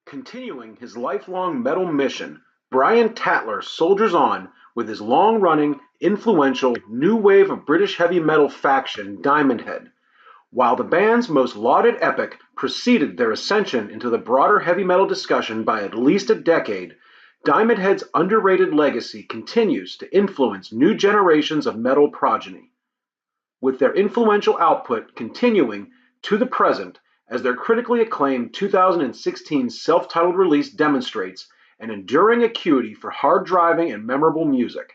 Continuing his lifelong metal mission, Brian Tatler soldiers on with his long-running, influential new wave of British heavy metal faction Diamond Head. While the band's most lauded epic preceded their ascension into the broader heavy metal discussion by at least a decade, Diamond Head's underrated legacy continues to influence new generations of metal progeny, with their influential output continuing to the present as their critically acclaimed 2016 self-titled release demonstrates an enduring acuity for hard-driving and memorable music.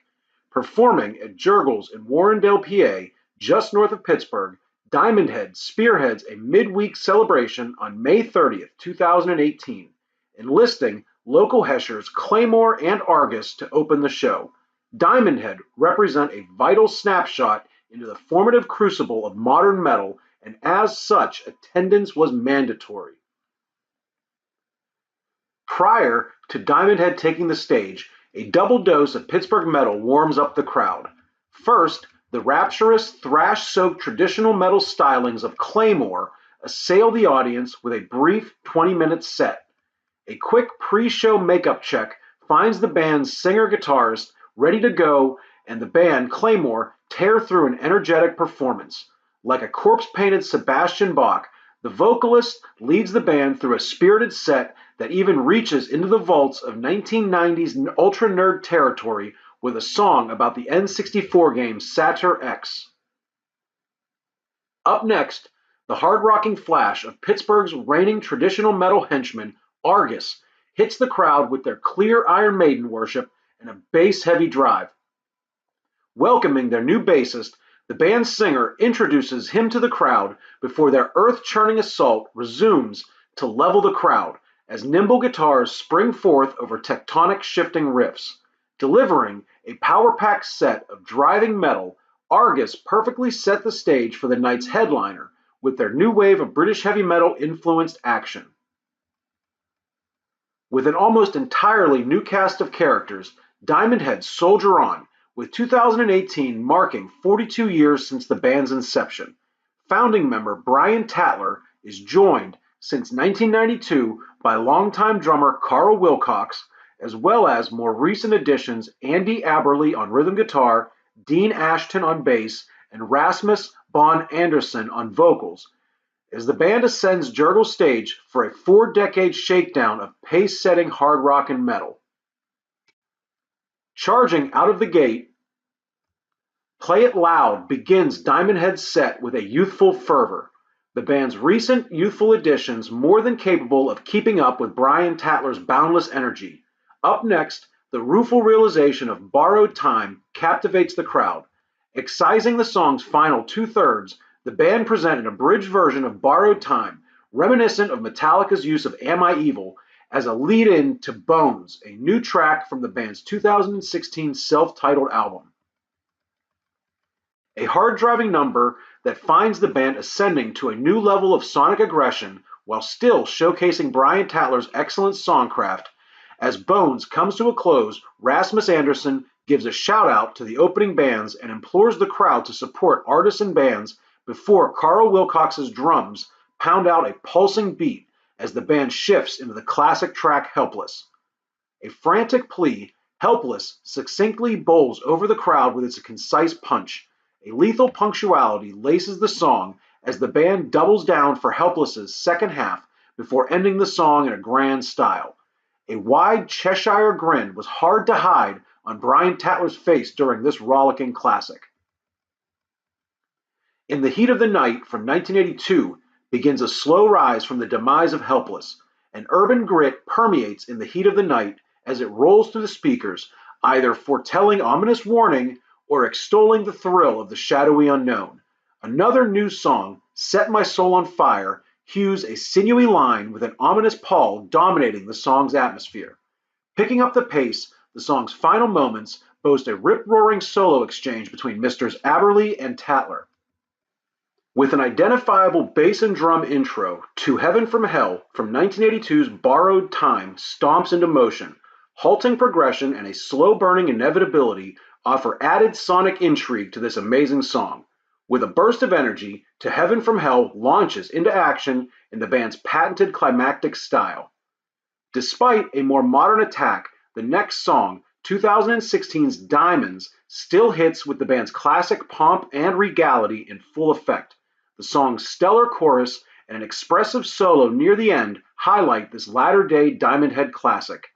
Performing at Jergels in Warrendale, PA, just north of Pittsburgh, Diamond Head spearheads a midweek celebration on May 30th, 2018, enlisting local Heshers Claymore and Argus to open the show. Diamond Head represent a vital snapshot into the formative crucible of modern metal, and as such, attendance was mandatory. Prior to Diamond Head taking the stage, a double dose of Pittsburgh metal warms up the crowd. First, the rapturous, thrash-soaked traditional metal stylings of Claymore assail the audience with a brief 20-minute set. A quick pre-show makeup check finds the band's singer-guitarist ready to go, and the band, Claymore, tear through an energetic performance. Like a corpse-painted Sebastian Bach, the vocalist leads the band through a spirited set that even reaches into the vaults of 1990s ultra-nerd territory with a song about the N64 game Satyr X. Up next, the hard-rocking flash of Pittsburgh's reigning traditional metal henchman, Argus, hits the crowd with their clear Iron Maiden worship and a bass-heavy drive. Welcoming their new bassist, the band's singer introduces him to the crowd before their earth-churning assault resumes to level the crowd as nimble guitars spring forth over tectonic shifting riffs. Delivering a power-packed set of driving metal, Argus perfectly set the stage for the night's headliner with their new wave of British heavy metal influenced action. With an almost entirely new cast of characters, Diamond Head soldier on, with 2018 marking 42 years since the band's inception. Founding member Brian Tatler is joined since 1992 by longtime drummer Carl Wilcox, as well as more recent additions Andy Aberle on rhythm guitar, Dean Ashton on bass, and Rasmus Bon Anderson on vocals, as the band ascends Jergels stage for a 4-decade shakedown of pace-setting hard rock and metal. Charging out of the gate, Play It Loud begins Diamond Head's set with a youthful fervor. The band's recent youthful additions more than capable of keeping up with Brian Tatler's boundless energy. Up next, the rueful realization of borrowed time captivates the crowd. Excising the song's final two-thirds, the band presented a bridge version of Borrowed Time, reminiscent of Metallica's use of Am I Evil, as a lead-in to Bones, a new track from the band's 2016 self-titled album. A hard-driving number that finds the band ascending to a new level of sonic aggression while still showcasing Brian Tatler's excellent songcraft. As Bones comes to a close, Rasmus Anderson gives a shout-out to the opening bands and implores the crowd to support artists and bands before Carl Wilcox's drums pound out a pulsing beat as the band shifts into the classic track Helpless. A frantic plea, Helpless succinctly bowls over the crowd with its concise punch. A lethal punctuality laces the song as the band doubles down for Helpless's second half before ending the song in a grand style. A wide Cheshire grin was hard to hide on Brian Tatler's face during this rollicking classic. In the Heat of the Night from 1982 begins a slow rise from the demise of Helpless. An urban grit permeates in the heat of the night as it rolls through the speakers, either foretelling ominous warning or extolling the thrill of the shadowy unknown. Another new song, Set My Soul on Fire, hews a sinewy line with an ominous pall dominating the song's atmosphere. Picking up the pace, the song's final moments boast a rip-roaring solo exchange between Misters Aberle and Tatler. With an identifiable bass and drum intro, To Heaven from Hell from 1982's Borrowed Time stomps into motion. Halting progression and a slow-burning inevitability offer added sonic intrigue to this amazing song. With a burst of energy, To Heaven from Hell launches into action in the band's patented climactic style. Despite a more modern attack, the next song, 2016's Diamonds, still hits with the band's classic pomp and regality in full effect. The song's stellar chorus and an expressive solo near the end highlight this latter-day Diamond Head classic.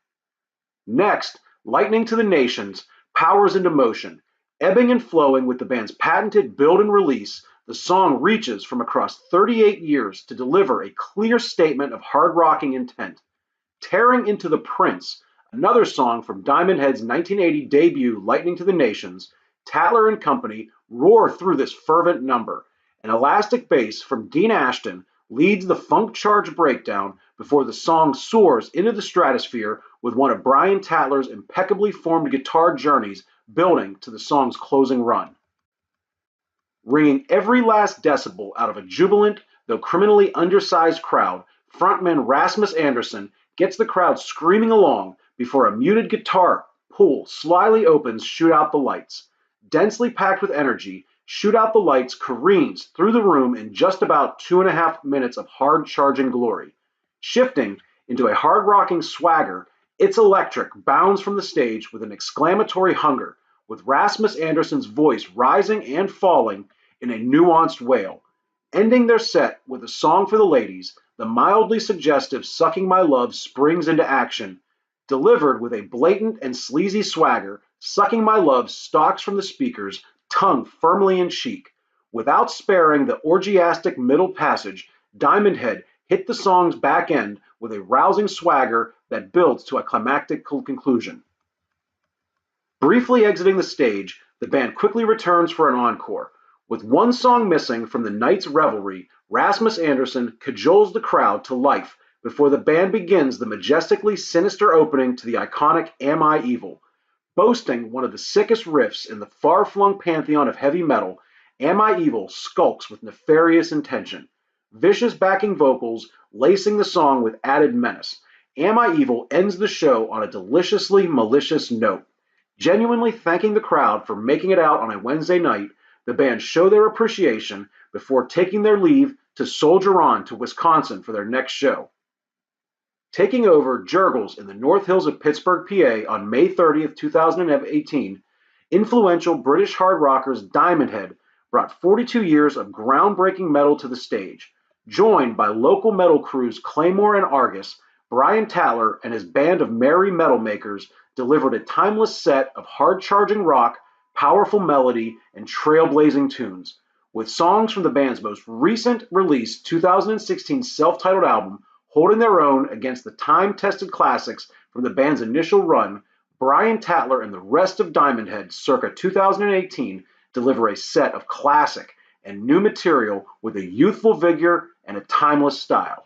Next, Lightning to the Nations powers into motion. Ebbing and flowing with the band's patented build and release, the song reaches from across 38 years to deliver a clear statement of hard-rocking intent. Tearing into the Prince, another song from Diamond Head's 1980 debut Lightning to the Nations, Tatler and company roar through this fervent number. An elastic bass from Dean Ashton leads the funk-charged breakdown before the song soars into the stratosphere with one of Brian Tatler's impeccably formed guitar journeys building to the song's closing run. Ringing every last decibel out of a jubilant, though criminally undersized crowd, frontman Rasmus Anderson gets the crowd screaming along before a muted guitar pull slyly opens Shoot Out the Lights. Densely packed with energy, Shoot Out the Lights careens through the room in just about 2.5 minutes of hard-charging glory. Shifting into a hard-rocking swagger, It's Electric bounds from the stage with an exclamatory hunger, with Rasmus Anderson's voice rising and falling in a nuanced wail. Ending their set with a song for the ladies, the mildly suggestive Sucking My Love springs into action. Delivered with a blatant and sleazy swagger, Sucking My Love stalks from the speakers, tongue firmly in cheek. Without sparing the orgiastic middle passage, Diamond Head hit the song's back end with a rousing swagger that builds to a climactic conclusion. Briefly exiting the stage, the band quickly returns for an encore. With one song missing from the night's revelry, Rasmus Anderson cajoles the crowd to life before the band begins the majestically sinister opening to the iconic Am I Evil. Boasting one of the sickest riffs in the far-flung pantheon of heavy metal, Am I Evil skulks with nefarious intention. Vicious backing vocals lacing the song with added menace, Am I Evil ends the show on a deliciously malicious note. Genuinely thanking the crowd for making it out on a Wednesday night, the band show their appreciation before taking their leave to soldier on to Wisconsin for their next show. Taking over Jergels in the North Hills of Pittsburgh, PA on May 30th, 2018, influential British hard rockers Diamond Head brought 42 years of groundbreaking metal to the stage. Joined by local metal crews Claymore and Argus, Brian Tatler and his band of merry metal makers delivered a timeless set of hard-charging rock, powerful melody, and trailblazing tunes. With songs from the band's most recent release, 2016 self-titled album, holding their own against the time-tested classics from the band's initial run, Brian Tatler and the rest of Diamond Head circa 2018 deliver a set of classic and new material with a youthful vigor and a timeless style.